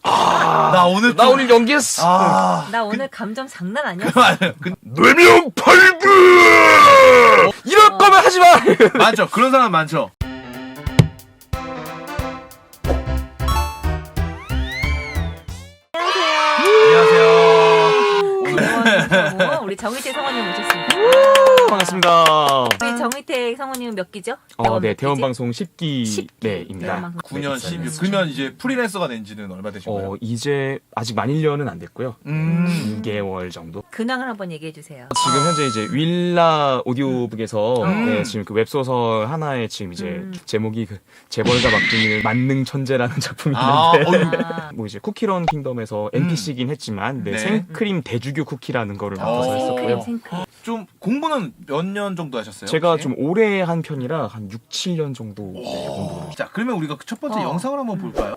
나 오늘 연기했어. 나 오늘 감정 장난 아니었어. 뇌명 팔부. 이럴 거면 하지 마. 많죠. 그런 사람 많죠. 안녕하세요. 우리 정의태 성우님 모셨습니다. 반갑습니다. 우리 정의태 성우님은 몇 기죠? 네, 대원방송 10기 네입니다. 9년 12. 그러면 이제 프리랜서가 된 지는 얼마 되신 거예요? 이제 아직 만 1년은 안 됐고요. 2개월 정도. 근황을 한번 얘기해 주세요. 지금 현재 이제 윌라 오디오북에서 네, 지금 그 웹소설 하나에 지금 이제 제목이 그 재벌가 막둥이는 만능 천재라는 작품이 있는데 뭐 이제 쿠키런 킹덤에서 NPC긴 했지만 네, 생크림 대주교 쿠키라는 거를 맡아서 했었고요. 생크림. 좀 공부는 몇 년 정도 하셨어요? 제가 혹시? 좀 오래 한 편이라 한 6, 7년 정도 공부를. 자, 그러면 우리가 첫 번째 영상을 한번 볼까요?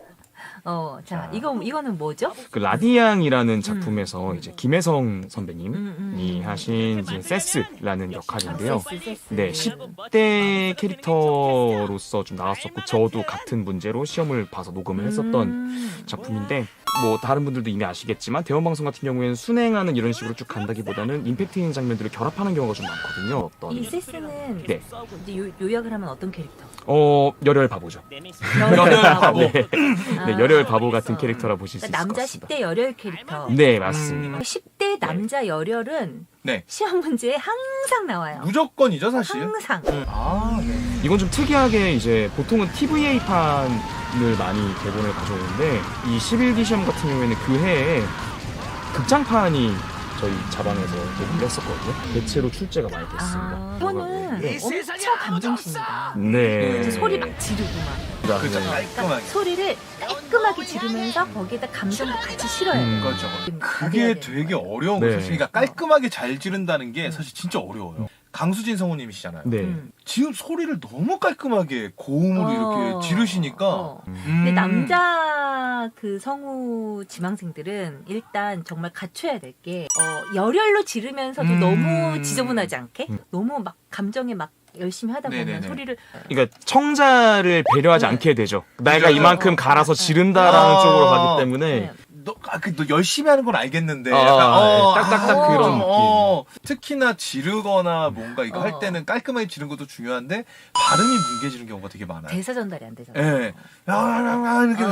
자, 이거는 뭐죠? 그 라디앙이라는 작품에서 이제 김혜성 선배님이 하신 이제 세스라는 역할인데요. 세스. 네, 10대 캐릭터로서 좀 나왔었고 저도 같은 문제로 시험을 봐서 녹음을 했었던 작품인데 뭐 다른 분들도 이미 아시겠지만 대원방송 같은 경우에는 순행하는 이런 식으로 쭉 간다기보다는 임팩트 있는 장면들을 결합하는 경우가 좀 많거든요. 이 세스는 네. 이제 요약을 하면 어떤 캐릭터? 열혈 바보죠. 열혈 바보. 네, 열혈 바보 같은 캐릭터라 보실 수 있을 것 남자 같습니다. 10대 열혈 캐릭터. 네, 맞습니다. 10대 남자 열혈은 네. 시험 문제에 항상 나와요. 무조건이죠, 사실. 항상. 아, 네. 이건 좀 특이하게 이제 보통은 TVA판을 많이 대본을 가져오는데 이 11기 시험 같은 경우에는 그 해에 극장판이 저희 자방에서 녹음을 했었거든요. 대체로 출제가 많이 됐습니다. 이거는 엄청 감동십니다. 네. 소리 막 지르고 막. 그렇죠. 네. 깔끔하게. 소리를 깔끔하게 지르면서 거기에다 감정도 같이 실어요. 그렇죠. 다 그게 해야 돼요. 되게 어려운 네. 거죠. 그러니까 깔끔하게 잘 지른다는 게 사실 진짜 어려워요. 강수진 성우님이시잖아요. 네. 지금 소리를 너무 깔끔하게 고음으로 이렇게 지르시니까. 근데 남자 그 성우 지망생들은 일단 정말 갖춰야 될 게 열혈로 지르면서도 너무 지저분하지 않게 너무 막 감정에 막 열심히 하다 보면 네네네. 소리를 그러니까 청자를 배려하지 않게 되죠. 내가 이만큼 갈아서 지른다라는 쪽으로 가기 때문에 너 열심히 하는 건 알겠는데 네, 딱딱딱 그런 느낌. 특히나 지르거나 뭔가 이거 할 때는 깔끔하게 지른 것도 중요한데 발음이 뭉개지는 경우가 되게 많아요. 대사 전달이 안 되잖아요. 예. 이렇게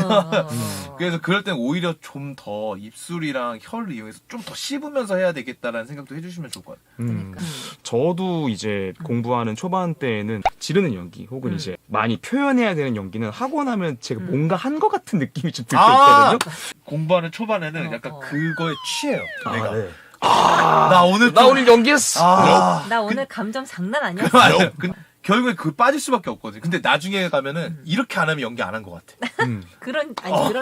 그래서 그럴 땐 오히려 좀 더 입술이랑 혀를 이용해서 좀 더 씹으면서 해야 되겠다라는 생각도 해주시면 좋을 것 같아요. 저도 이제 공부하는 초반 때에는 지르는 연기 혹은 이제 많이 표현해야 되는 연기는 하고 나면 제가 뭔가 한 것 같은 느낌이 좀 들 때 있거든요. 공부하는 초반에는 약간 그거에 취해요. 내가. 네. 나 오늘 연기했어. 나 오늘 감정 장난 아니었어. 결국에 그 빠질 수밖에 없거든. 근데 나중에 가면은 이렇게 안 하면 연기 안 한 것 같아. 그런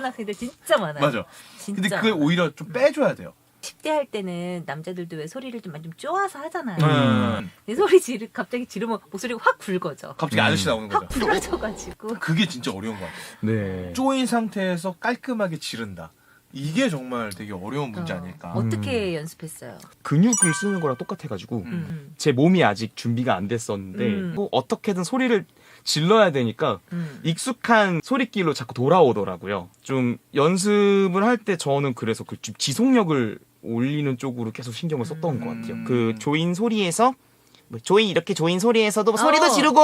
학생들 진짜 많아요. 맞아. 진짜. 근데 그걸 오히려 좀 빼줘야 돼요. 10대 할 때는 남자들도 왜 소리를 좀 쪼아서 하잖아요. 음. 근데 갑자기 지르면 목소리가 확 굵어져. 갑자기 아저씨 나오는 거죠. 확 부러져가지고. 그게 진짜 어려운 것 같아요. 네. 쪼인 상태에서 깔끔하게 지른다. 이게 정말 되게 어려운 문제 아닐까. 어떻게 연습했어요? 근육을 쓰는 거랑 똑같아가지고 제 몸이 아직 준비가 안 됐었는데 뭐 어떻게든 소리를 질러야 되니까 익숙한 소리길로 자꾸 돌아오더라고요. 좀 연습을 할 때 저는 그래서 그 좀 지속력을 올리는 쪽으로 계속 신경을 썼던 것 같아요. 그 조인 소리에서 이렇게 조인 소리에서도 소리도 지르고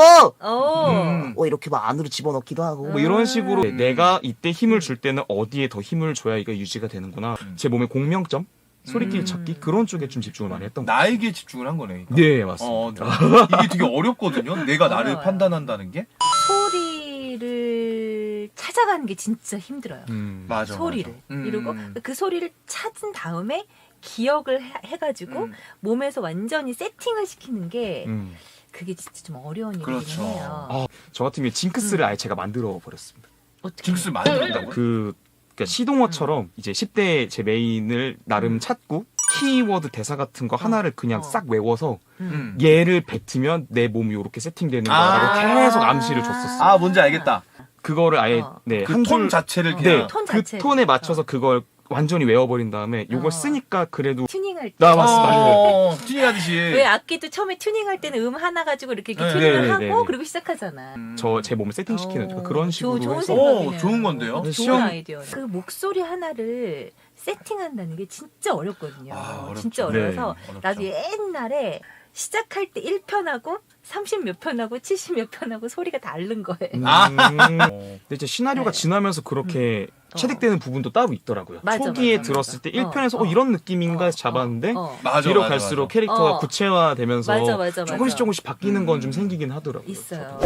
이렇게 막 안으로 집어넣기도 하고 뭐 이런 식으로 내가 이때 힘을 줄 때는 어디에 더 힘을 줘야 이게 유지가 되는구나. 제 몸의 공명점 소리길 찾기 그런 쪽에 좀 집중을 많이 했던 것 같아요. 나에게 집중을 한 거네. 그러니까. 네, 맞습니다. 이게 되게 어렵거든요. 내가 나를 어려워요. 판단한다는 게. 소리를 찾아가는 게 진짜 힘들어요. 맞아. 소리를. 맞아. 이러고 그 소리를 찾은 다음에 기억을 해가지고 몸에서 완전히 세팅을 시키는 게 그게 진짜 좀 어려운 일이긴 그렇죠. 해요. 저 같은 경우에 징크스를 아예 제가 만들어 버렸습니다. 어떻게? 징크스를 만든다고요? 그러니까 시동어처럼 이제 10대 제 메인을 나름 찾고 키워드 대사 같은 거 하나를 그냥 싹 외워서 얘를 뱉으면 내 몸이 이렇게 세팅되는 거라고 계속 암시를 줬었어요. 뭔지 알겠다. 그거를 아예 그 톤 자체를 그냥. 톤 그 자체를. 톤에 맞춰서 그걸 완전히 외워버린 다음에 요걸 쓰니까 그래도 튜닝할 때. 맞습니다. 튜닝하듯이. 왜 악기도 처음에 튜닝할 때는 하나 가지고 이렇게 네, 튜닝을 네, 하고 네, 네. 그리고 시작하잖아. 제 몸을 세팅시키는 그런 식으로 좋은 해서 생각이네요. 좋은 건데요? 좋은 시험- 아이디어. 그 목소리 하나를 세팅한다는 게 진짜 어렵거든요. 어렵죠. 진짜 어려서 어렵죠. 나도 옛날에 시작할 때 1편하고 30 몇 편하고 70 몇 편하고 소리가 다른 거예요. 근데 이제 시나리오가 네. 지나면서 그렇게 체득되는 부분도 따로 있더라고요. 맞아, 초기에 맞아, 들었을 때 맞아. 1편에서 이런 느낌인가 해서 잡았는데 맞아, 뒤로 맞아, 갈수록 맞아. 캐릭터가 구체화되면서 맞아. 조금씩 바뀌는 건 좀 생기긴 하더라고요. 있어요.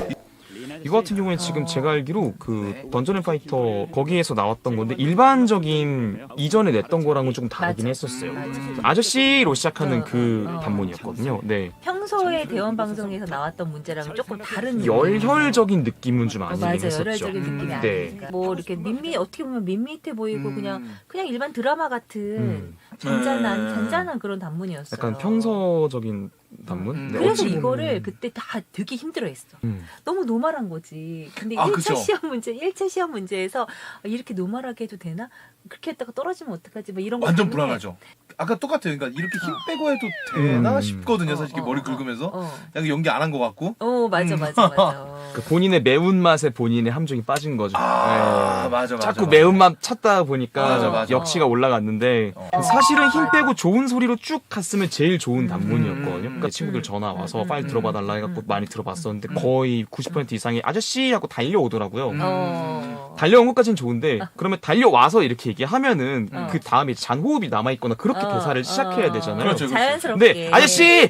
이거 같은 경우에는 지금 제가 알기로 그 던전앤파이터 거기에서 나왔던 건데 일반적인 이전에 냈던 거랑은 조금 다르긴 맞아. 했었어요. 맞아. 아저씨로 시작하는 그 어. 단문이었거든요. 네. 평소에 대원 방송에서 나왔던 문제랑은 조금 다른 열혈적인 느낌은 좀 맞아요. 아니긴 했었죠. 열혈적인 느낌이 네. 아니니까. 뭐 이렇게 어떻게 보면 밋밋해 보이고 그냥 일반 드라마 같은 잔잔한 그런 단문이었어요. 약간 평서적인 단문? 네, 그래서 어찌 보면- 이거를 그때 다 되게 힘들어했어. 너무 노멀한 거지. 근데 아, 1차 그쵸. 시험 문제에서 이렇게 노멀하게 해도 되나? 그렇게 했다가 떨어지면 어떡하지? 뭐 이런 거 완전 때문에 불안하죠. 아까 똑같아요. 그러니까 이렇게 힘 빼고 해도 되나 싶거든요. 사실 이렇게 머리 어. 긁으면서 약간 연기 안 한 것 같고. 맞아. 그 본인의 매운맛에 본인의 함정이 빠진 거죠. 아, 네. 맞아. 자꾸 매운맛 찾다 보니까 맞아. 역시가 올라갔는데 사실은 힘 빼고 좋은 소리로 쭉 갔으면 제일 좋은 단문이었거든요. 그러니까 친구들 전화 와서 파일 들어봐 달라 해갖고 많이 들어봤었는데 거의 90% 이상이 아저씨 하고 달려오더라고요. 달려온 것까지는 좋은데 그러면 달려와서 이렇게 얘기하면은 그 다음에 잔호흡이 남아있거나 그렇게 대사를 시작해야 되잖아요. 그렇죠. 자연스럽게. 근데 아저씨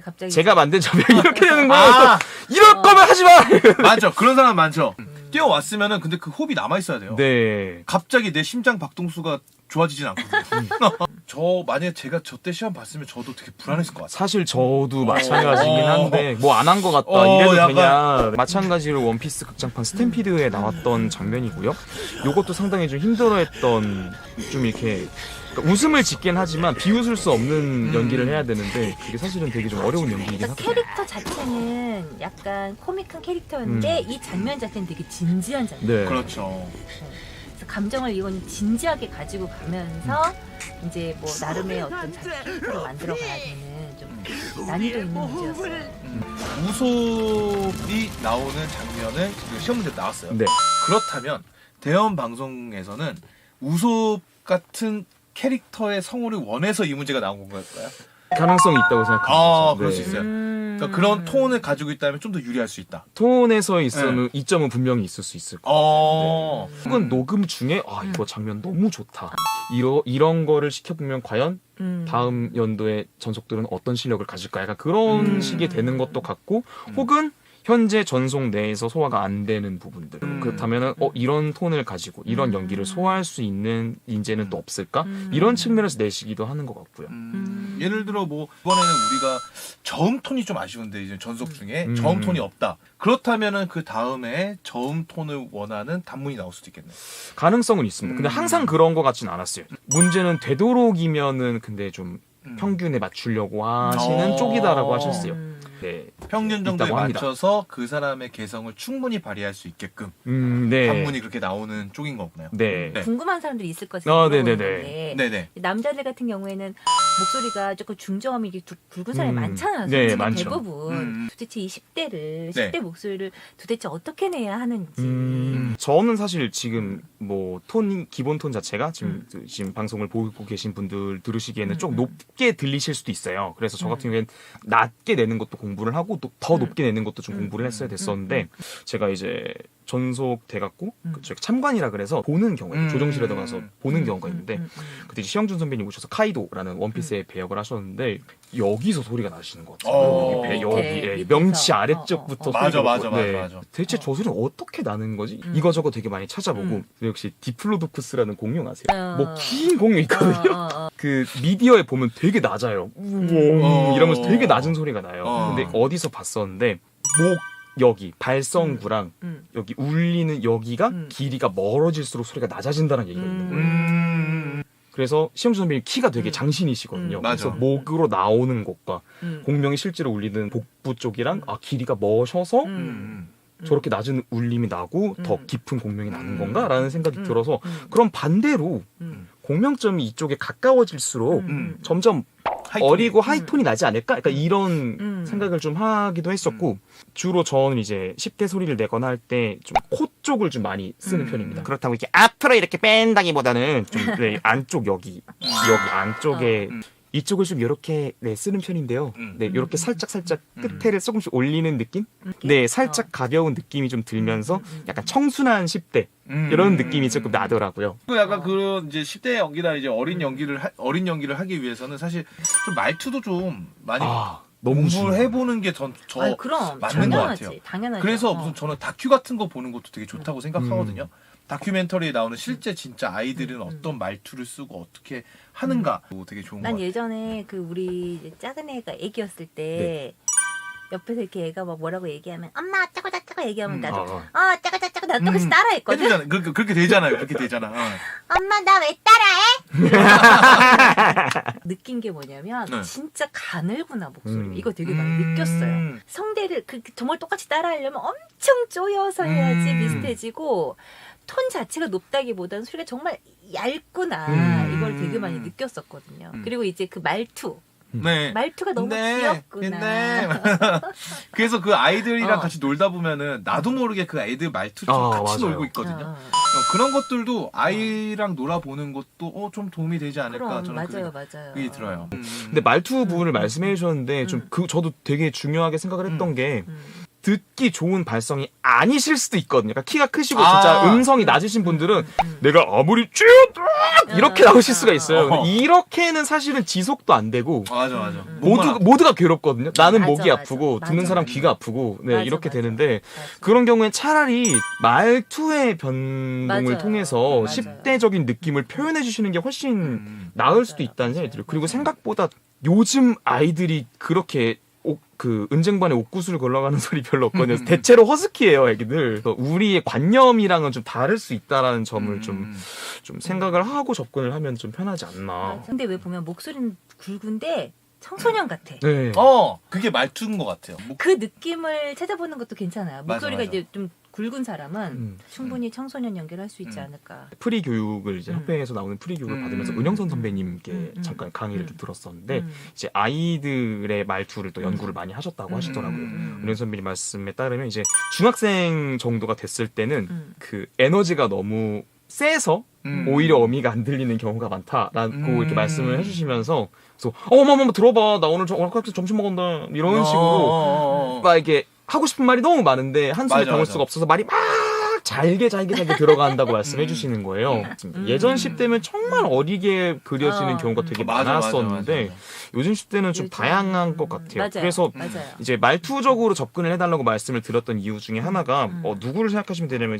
갑자기 제가 만든 점이 이렇게 되는 거예요. 아. 이럴 거면 하지 마. 많죠. 그런 사람 많죠. 뛰어왔으면은 근데 그 호흡이 남아 있어야 돼요. 네. 갑자기 내 심장 박동수가 좋아지진 않거든요. 저 만약에 제가 저 때 시험 봤으면 저도 되게 불안했을 것 같아요. 사실 저도 마찬가지긴 한데 뭐 안 한 것 같다 이래도 약간. 되냐. 마찬가지로 원피스 극장판 스탬피드에 나왔던 장면이고요. 요것도 상당히 좀 힘들어했던 좀 이렇게 그러니까 웃음을 짓긴 하지만 비웃을 수 없는 연기를 해야 되는데 그게 사실은 되게 좀 어려운 연기이긴 그러니까 하거든요. 캐릭터 자체는 약간 코믹한 캐릭터였는데 이 장면 자체는 되게 진지한 장면. 네. 그렇죠. 그래서 감정을 이건 진지하게 가지고 가면서 이제 뭐 나름의 어떤 자기 캐릭터를 만들어 가야 되는 좀 난이도 있는 문제였어요. 우소이 나오는 장면은 지금 시험 문제 나왔어요. 네. 그렇다면 대형 방송에서는 우소 같은 캐릭터의 성우를 원해서 이 문제가 나온 건가요? 가능성이 있다고 생각합니다. 아, 그럴 네. 수 있어요. 그러니까 그런 톤을 가지고 있다면 좀 더 유리할 수 있다. 톤에서 있으면 이점은 분명히 있을 수 있을 거예요. 혹은 녹음 중에 이거 장면 너무 좋다. 이런 거를 시켜보면 과연 다음 연도의 전속들은 어떤 실력을 가질까? 약간 그런 식이 되는 것도 같고 혹은 현재 전속 내에서 소화가 안 되는 부분들 그렇다면은 이런 톤을 가지고 이런 연기를 소화할 수 있는 인재는 또 없을까? 이런 측면에서 내시기도 하는 것 같고요. 예를 들어 뭐 이번에는 우리가 저음 톤이 좀 아쉬운데 이제 전속 중에 저음 톤이 없다. 그렇다면은 그 다음에 저음 톤을 원하는 단문이 나올 수도 있겠네요. 가능성은 있습니다. 근데 항상 그런 것 같진 않았어요. 문제는 되도록이면은 근데 좀 평균에 맞추려고 하시는 쪽이다라고 하셨어요. 네. 평균 정도에 있다고 합니다. 맞춰서 그 사람의 개성을 충분히 발휘할 수 있게끔 네. 단문이 그렇게 나오는 쪽인 거구나요. 네. 네. 궁금한 사람들이 있을 것같아요. 네네네. 네네. 남자들 같은 경우에는 목소리가 조금 중저음이 굵은 사람이 많잖아요. 네, 솔직히 많죠. 대부분. 도대체 이 10대를 네. 10대 목소리를 도대체 어떻게 내야 하는지. 저는 사실 지금 뭐 기본 톤 자체가 지금 방송을 보고 계신 분들 들으시기에는 좀 높게 들리실 수도 있어요. 그래서 저 같은 경우에는 낮게 내는 것도 공부를 하고 또 더 높게 내는 것도 좀 공부를 했어야 됐었는데 제가 이제 전속 돼갖고 그쪽 참관이라 그래서 보는 경우에 조정실에 들어가서 보는 경우가 있는데 그때 이제 시영준 선배님 오셔서 카이도라는 원피스의 배역을 하셨는데 여기서 소리가 나시는 것 같아요. 여기 명치 아래쪽부터 맞아, 소리가 맞아. 대체 저 소리는 어떻게 나는 거지? 이거저거 되게 많이 찾아보고 근데 역시 디플로도쿠스라는 공룡 아세요? 뭐 긴 공룡 있거든요. 그 미디어에 보면 되게 낮아요. 이러면서 되게 낮은 소리가 나요. 근데 어디서 봤었는데 목 여기 발성구랑 여기 울리는 여기가 길이가 멀어질수록 소리가 낮아진다는 얘기가 있는 거예요. 그래서 시험주 선배님 키가 되게 장신이시거든요. 맞아. 그래서 목으로 나오는 곳과 공명이 실제로 울리는 복부 쪽이랑 길이가 멋셔서 저렇게 낮은 울림이 나고 더 깊은 공명이 나는 건가라는 생각이 들어서 음. 그럼 반대로 음. 공명점이 이쪽에 가까워질수록 점점 하이톤이. 어리고 하이톤이 나지 않을까? 약간 이런 음. 생각을 좀 하기도 했었고 주로 저는 이제 10대 소리를 내거나 할 때 좀 코 쪽을 좀 많이 쓰는 편입니다. 그렇다고 이렇게 앞으로 이렇게 뺀다기보다는 좀 네, 안쪽 여기 안쪽에 이쪽을 좀 이렇게 네, 쓰는 편인데요. 네, 이렇게 살짝 끝에를 조금씩 올리는 느낌? 네, 살짝 가벼운 느낌이 좀 들면서 약간 청순한 10대 이런 느낌이 조금 나더라고요. 그 약간 그런 이제 10대 연기나 이제 어린 연기를 하기 위해서는 사실 좀 말투도 좀 많이 너무 공부를 해보는 게 저 아유, 그럼 맞는 것 당연하지. 같아요. 당연하죠. 그래서 무슨 저는 다큐 같은 거 보는 것도 되게 좋다고 생각하거든요. 다큐멘터리에 나오는 실제 진짜 아이들은 어떤 말투를 쓰고 어떻게 하는가 되게 좋은 것 난 같아요. 예전에 그 우리 이제 작은 애가 애기였을 때 옆에서 이렇게 애가 막 뭐라고 얘기하면 엄마 짜고 얘기하면 나도 짜고 나도 똑같이 따라했거든. 해주잖아요. 그렇게 되잖아요. 그렇게 되잖아. 엄마 나 왜 따라해? 느낀 게 뭐냐면 네. 진짜 가늘구나 목소리. 이거 되게 많이 느꼈어요. 성대를 정말 똑같이 따라하려면 엄청 쪼여서 해야지 비슷해지고 톤 자체가 높다기보다는 소리가 정말 얇구나. 이걸 되게 많이 느꼈었거든요. 그리고 이제 그 말투가 너무 귀엽구나. 그래서 그 아이들이랑 같이 놀다 보면은 나도 모르게 그 아이들 말투도 같이 맞아요. 놀고 있거든요. 그런 것들도 아이랑 놀아보는 것도 좀 도움이 되지 않을까 그럼 저는 맞아요. 그게 들어요. 근데 말투 부분을 말씀해 주셨는데 좀 저도 되게 중요하게 생각을 했던 게 듣기 좋은 발성이 아니실 수도 있거든요. 그러니까 키가 크시고 진짜 음성이 낮으신 분들은 내가 아무리 쭉 이렇게 나오실 수가 있어요. 근데 이렇게는 사실은 지속도 안 되고 맞아. 모두가 괴롭거든요. 나는 맞아, 목이 맞아. 아프고 맞아, 듣는 사람 맞아. 귀가 아프고 맞아, 이렇게 맞아. 되는데 맞아. 그런 경우엔 차라리 말투의 변동을 맞아요. 통해서 맞아요. 10대적인 느낌을 표현해 주시는 게 훨씬 나을 수도 있다는 생각이 들어요. 그리고 생각보다 요즘 아이들이 그렇게 그 은쟁반에 옥구슬 걸러가는 소리 별로 없거든요. 대체로 허스키예요, 애기들. 그래서 우리의 관념이랑은 좀 다를 수 있다라는 점을 좀 생각을 하고 접근을 하면 좀 편하지 않나. 근데 왜 보면 목소리는 굵은데 청소년 같아. 네. 그게 말투인 것 같아요. 그 느낌을 찾아보는 것도 괜찮아요. 목소리가 맞아. 이제 좀 굵은 사람은 충분히 청소년 연기를 할 수 있지 않을까. 프리 교육을 이제 협회에서 나오는 프리 교육을 받으면서 은영선 선배님께 잠깐 강의를 좀 들었었는데 이제 아이들의 말투를 또 연구를 많이 하셨다고 하시더라고요. 은영 선배님 말씀에 따르면 이제 중학생 정도가 됐을 때는 그 에너지가 너무 세서 오히려 어미가 안 들리는 경우가 많다라고 이렇게 말씀을 해주시면서 그래서 어머머 들어봐 나 오늘 점심 먹었다 이런 식으로 막 이렇게 하고 싶은 말이 너무 많은데 한숨에 담을 수가 없어서 말이 막 잘게 들어간다고 말씀해 주시는 거예요. 예전 10대면 정말 어리게 그려지는 경우가 되게 많았었는데 맞아. 요즘 10대는 좀 다양한 것 같아요. 맞아요. 그래서 맞아요. 이제 말투적으로 접근을 해달라고 말씀을 드렸던 이유 중에 하나가 누구를 생각하시면 되냐면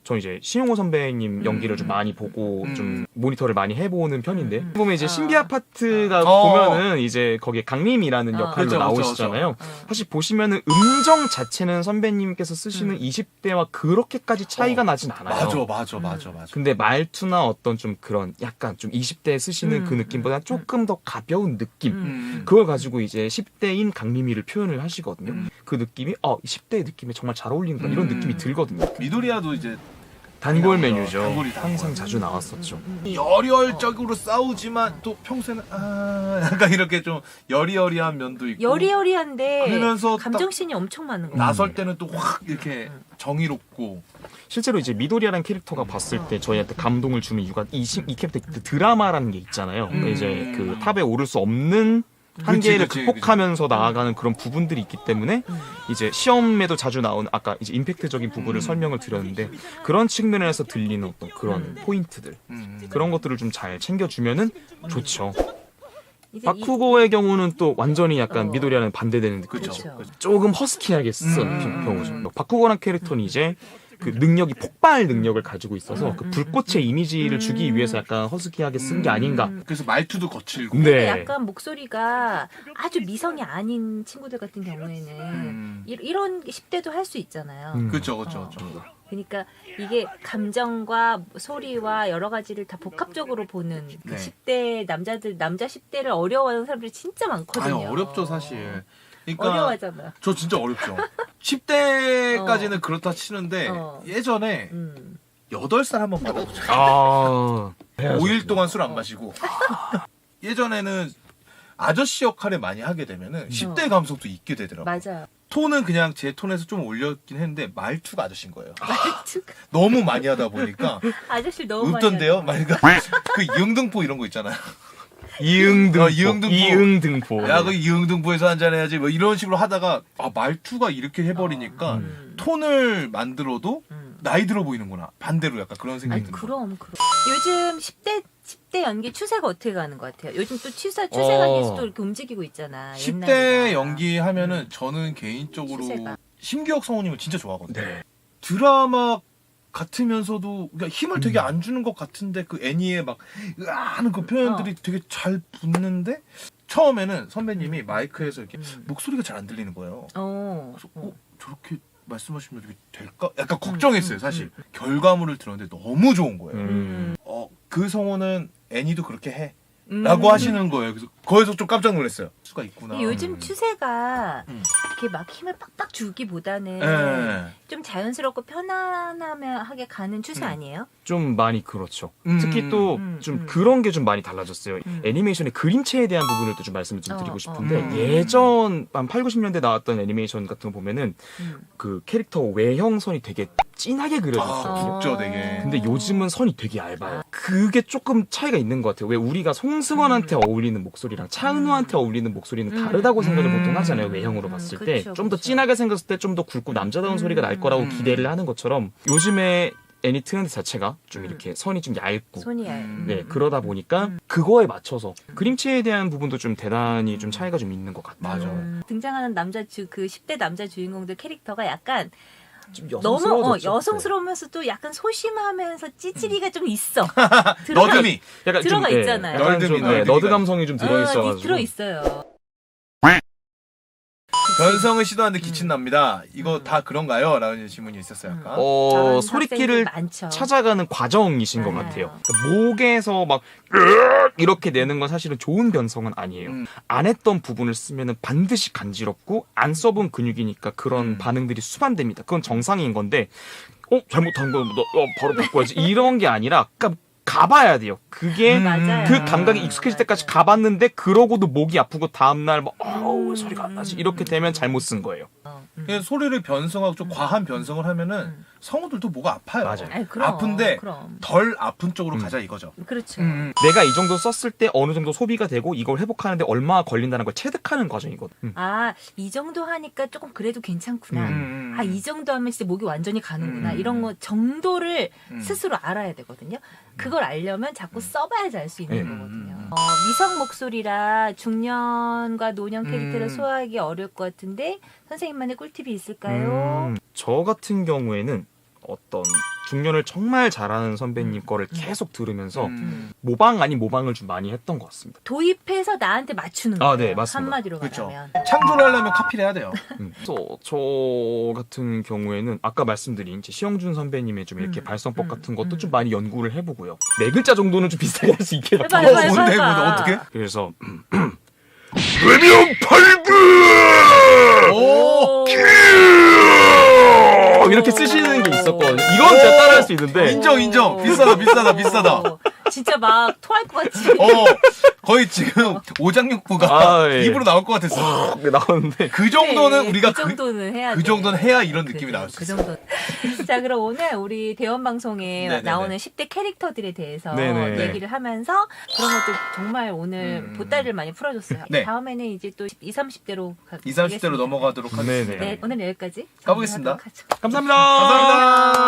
저 이제 신용호 선배님 연기를 좀 많이 보고 좀 모니터를 많이 해보는 편인데 보면 이제 신비 아파트가 보면은 이제 거기에 강림이라는 역할로 그렇죠, 나오시잖아요. 사실 보시면은 음정 자체는 선배님께서 쓰시는 20대와 그렇게까지 차이가 나진 않아요. 맞아. 근데 말투나 어떤 좀 그런 약간 좀 20대에 쓰시는 그 느낌보다 조금 더 가벼운 느낌 그걸 가지고 이제 10대인 강림이를 표현을 하시거든요. 그 느낌이 10대의 느낌에 정말 잘 어울린다 이런 느낌이 들거든요. 미도리아도 이제 단골 메뉴죠. 단골. 항상 자주 나왔었죠. 여리여리적으로 싸우지만 또 평소에는 약간 이렇게 좀 여리여리한 면도 있고 여리여리한데 그러면서 감정씬이 엄청 많은 거예요. 나설 때는 또 확 이렇게 정의롭고 실제로 이제 미도리아라는 캐릭터가 봤을 때 저희한테 감동을 주는 이유가 이 캐릭터 드라마라는 게 있잖아요. 그러니까 이제 그 탑에 오를 수 없는 한계를 극복하면서 나아가는 그런 부분들이 있기 때문에 이제 시험에도 자주 나오는 아까 이제 임팩트적인 부분을 설명을 드렸는데 그런 측면에서 들리는 어떤 그런 포인트들 그런 것들을 좀 잘 챙겨주면은 좋죠. 이제 바쿠고의 경우는 또 완전히 약간 미도리아는 반대되는 그렇죠. 느낌이죠. 조금 허스키하게 쓴 경우죠. 바쿠고란 캐릭터는 이제 그 능력이 폭발 능력을 가지고 있어서 그 불꽃의 이미지를 주기 위해서 약간 허스키하게 쓴 게 아닌가. 그래서 말투도 거칠고 근데 약간 목소리가 아주 미성이 아닌 친구들 같은 경우에는 이런 10대도 할 수 있잖아요. 그렇죠. 그러니까 이게 감정과 소리와 여러 가지를 다 복합적으로 보는 그 네. 10대 남자 10대를 어려워하는 사람들이 진짜 많거든요. 어렵죠 사실. 그러니까 어려워하잖아. 저 진짜 어렵죠. 10대까지는 그렇다 치는데 예전에 8살 한번 받아보자. 아 5일 동안 술 안 마시고 예전에는 아저씨 역할을 많이 하게 되면은 10대 감성도 있게 되더라고요. 맞아요. 톤은 그냥 제 톤에서 좀 올렸긴 했는데 말투가 아저씨인 거예요. 말투가 너무 많이 하다 보니까 아저씨 너무 많이 없던데요? 하잖아. 그러니까 그 이응등포 이런 거 있잖아요. 이응등포. 이응등포. 이응등포. 야, 그 이응등포에서 한잔 해야지 뭐 이런 식으로 하다가 말투가 이렇게 해버리니까 톤을 만들어도 나이 들어 보이는구나. 반대로 약간 그런 생각이 아니 드는 거예요. 그럼. 요즘 10대 연기 추세가 어떻게 가는 것 같아요? 요즘 또 추세가 계속 또 이렇게 움직이고 있잖아. 10대 옛날이랑. 연기하면은 저는 개인적으로 추세가. 심기혁 성우님을 진짜 좋아하거든요. 네. 드라마 같으면서도 그러니까 힘을 되게 안 주는 것 같은데 그 애니에 막 하는 그 표현들이 되게 잘 붙는데 처음에는 선배님이 마이크에서 이렇게 목소리가 잘 안 들리는 거예요. 그래서 저렇게 말씀하시면 되게 될까? 약간 걱정했어요, 사실. 결과물을 들었는데 너무 좋은 거예요. 그 성우는 애니도 그렇게 해. 라고 하시는 거예요. 그래서 거기서 좀 깜짝 놀랐어요. 수가 있구나. 요즘 추세가 이렇게 막 힘을 빡빡 주기보다는 예. 좀 자연스럽고 편안하게 가는 추세 아니에요? 좀 많이 그렇죠. 특히 또 좀 그런 게 좀 많이 달라졌어요. 애니메이션의 그림체에 대한 부분을 또 좀 말씀을 좀 드리고 싶은데 예전 한 8, 90년대 나왔던 애니메이션 같은 거 보면은 그 캐릭터 외형선이 되게 진하게 그려졌거든요. 굽죠, 되게. 근데 요즘은 선이 되게 얇아요. 그게 조금 차이가 있는 것 같아요. 왜 우리가 송승헌한테 어울리는 목소리랑 차은우한테 어울리는 목소리는 다르다고 생각을 보통 하잖아요. 외형으로 봤을 때. 그쵸, 좀 더 그쵸. 진하게 생겼을 때 좀 더 굵고 남자다운 소리가 날 거라고 기대를 하는 것처럼 요즘에 애니 트렌드 자체가 좀 이렇게 선이 좀 얇고 손이 얇. 네 그러다 보니까 그거에 맞춰서 그림체에 대한 부분도 좀 대단히 좀 차이가 좀 있는 것 같아요. 맞아요. 등장하는 그 10대 남자 주인공들 캐릭터가 약간 좀 너무 여성스러워졌죠. 여성스러우면서도 약간 소심하면서 찌질이가 좀 있어. 너드미. 약간 들어가 좀, 있잖아요. 약간 좀 널드미. 너드 감성이 좀 들어있어가지고 들어 있어요. 변성을 시도하는데 기침 납니다. 이거 다 그런가요? 라는 질문이 있었어요, 아까. 저런 소리끼를 학생들 많죠. 찾아가는 과정이신 것 맞아요. 같아요. 그러니까 목에서 막 이렇게 내는 건 사실은 좋은 변성은 아니에요. 안 했던 부분을 쓰면은 반드시 간지럽고 안 써본 근육이니까 그런 반응들이 수반됩니다. 그건 정상인 건데 잘못한 거 바로 바꿔야지 이런 게 아니라 가봐야 돼요. 그게 맞아요. 그 감각이 익숙해질 때까지 가봤는데 그러고도 목이 아프고 다음날 막 소리가 안 나지 이렇게 되면 잘못 쓴 거예요. 그래서 소리를 변성하고 좀 과한 변성을 하면은 성우들도 뭐가 아파요. 맞아요. 아이, 그럼, 아픈데 그럼. 덜 아픈 쪽으로 가자 이거죠. 그렇죠. 내가 이 정도 썼을 때 어느 정도 소비가 되고 이걸 회복하는데 얼마나 걸린다는 걸 체득하는 과정이거든. 이 정도 하니까 조금 그래도 괜찮구나. 이 정도 하면 진짜 목이 완전히 가는구나. 이런 거 정도를 스스로 알아야 되거든요. 그걸 알려면 자꾸 써봐야지 알 수 있는 거거든요. 미성 목소리라 중년과 노년 캐릭터를 소화하기 어려울 것 같은데 선생님만의 꿀팁이 있을까요? 저 같은 경우에는 어떤 중년을 정말 잘하는 선배님 거를 계속 들으면서 모방 아닌 모방을 좀 많이 했던 것 같습니다. 도입해서 나한테 맞추는 거예요. 네, 맞습니다. 한마디로 그렇죠. 말하면. 창조를 하려면 카피를 해야 돼요. 그래서 저 같은 경우에는 아까 말씀드린 이제 시영준 선배님의 좀 이렇게 발성법 같은 것도 좀 많이 연구를 해보고요. 네 글자 정도는 좀 비슷하게 할 수 있게 해봐, 해봤던 것 해봐, 같습니다. 뭔데? 해봐. 어떻게? 그래서 외명팔부 오! 이렇게 쓰시는 게 있었거든요. 이건 제가 따라할 수 있는데 인정. 비싸다. 진짜 막 토할 것 같지. 거의 지금 오장육부가 예. 입으로 나올 것 같았어. 나오는데 그 정도는 네, 우리가 그 정도는 해야 그 돼. 정도는 해야 이런 느낌이 나올 수 그 있어. 정도. 자, 그럼 오늘 우리 대원 방송에 네네네. 나오는 10대 캐릭터들에 대해서 네네. 얘기를 하면서 그런 것들 정말 오늘 보따리를 많이 풀어줬어요. 네. 다음에는 이제 또 20, 30대로 20, 30대로 넘어가도록 하겠습니다. 네네. 네, 오늘 여기까지 가보겠습니다. 하도록 하죠. 감사합니다. 감사합니다.